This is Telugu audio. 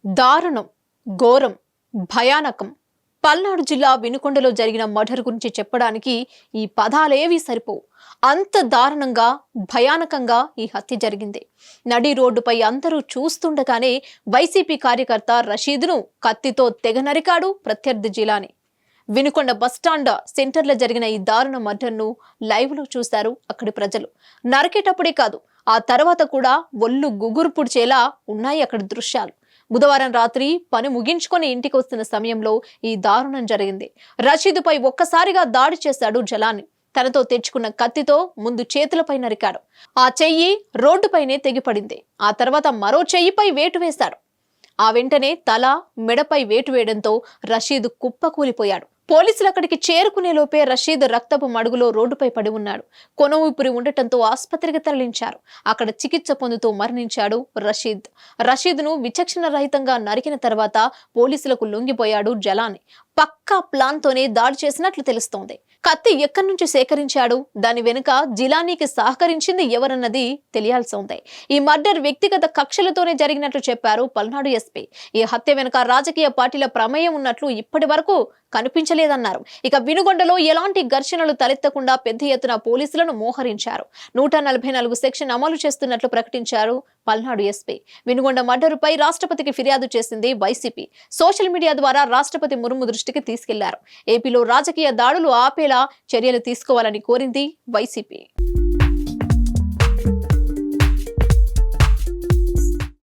దారుణం, ఘోరం, భయానకం. పల్నాడు జిల్లా వినుకొండలో జరిగిన మర్డర్ గురించి చెప్పడానికి ఈ పదాలేవి సరిపోవు. అంత దారుణంగా, భయానకంగా ఈ హత్య జరిగింది. నడి రోడ్డుపై అందరూ చూస్తుండగానే వైసీపీ కార్యకర్త రషీద్ను కత్తితో తెగ నరికాడు ప్రత్యర్థి జిలాని. వినుకొండ బస్టాండ్ సెంటర్లో జరిగిన ఈ దారుణ మర్డర్ను లైవ్ లో చూశారు అక్కడి ప్రజలు. నరికేటప్పుడే కాదు, ఆ తర్వాత కూడా ఒళ్ళు గుగురు పుడిచేలా ఉన్నాయి అక్కడి దృశ్యాలు. బుధవారం రాత్రి పని ముగించుకొని ఇంటికి వస్తున్న సమయంలో ఈ దారుణం జరిగింది. రషీదుపై ఒక్కసారిగా దాడి చేశాడు జలాని. తనతో తెచ్చుకున్న కత్తితో ముందు చేతులపై నరికాడు. ఆ చెయ్యి రోడ్డుపైనే తెగిపడింది. ఆ తర్వాత మరో చెయ్యిపై వేటు వేశాడు. ఆ వెంటనే తల, మెడపై వేటు వేయడంతో రషీద్ కుప్పకూలిపోయాడు. పోలీసులు అక్కడికి చేరుకునే లోపే రషీద్ రక్తపు మడుగులో రోడ్డుపై పడి ఉన్నాడు. కొనవూపిరి ఉండటంతో ఆసుపత్రికి తరలించారు. అక్కడ చికిత్స పొందుతూ మరణించాడు రషీద్. రషీద్ను విచక్షణ రహితంగా నరికిన తర్వాత పోలీసులకు లొంగిపోయాడు జలాని. పక్కా ప్లాన్ తోనే దాడి చేసినట్లు తెలుస్తోంది. కత్తి ఎక్కడి నుంచి సేకరించాడు, దాని వెనుక జిలానీకి సహకరించింది ఎవరన్నది తెలియాల్సి ఉంది. ఈ మర్డర్ వ్యక్తిగత కక్షలతోనే జరిగినట్లు చెప్పారు పల్నాడు ఎస్పీ. ఈ హత్య వెనుక రాజకీయ పార్టీల ప్రమేయం ఉన్నట్లు ఇప్పటి వరకు కనిపించలేదన్నారు. ఇక వినుగొండలో ఎలాంటి ఘర్షణలు తలెత్తకుండా పెద్ద ఎత్తున పోలీసులను మోహరించారు. 144 సెక్షన్ అమలు చేస్తున్నట్లు ప్రకటించారు పల్నాడు ఎస్పీ. వినుగొండ మర్డరుపై రాష్ట్రపతికి ఫిర్యాదు చేసింది వైసీపీ. సోషల్ మీడియా ద్వారా రాష్ట్రపతి ముర్ము దృష్టికి తీసుకెళ్లారు. ఏపీలో రాజకీయ దాడులు ఆపేలా చర్యలు తీసుకోవాలని కోరింది వైసీపీ.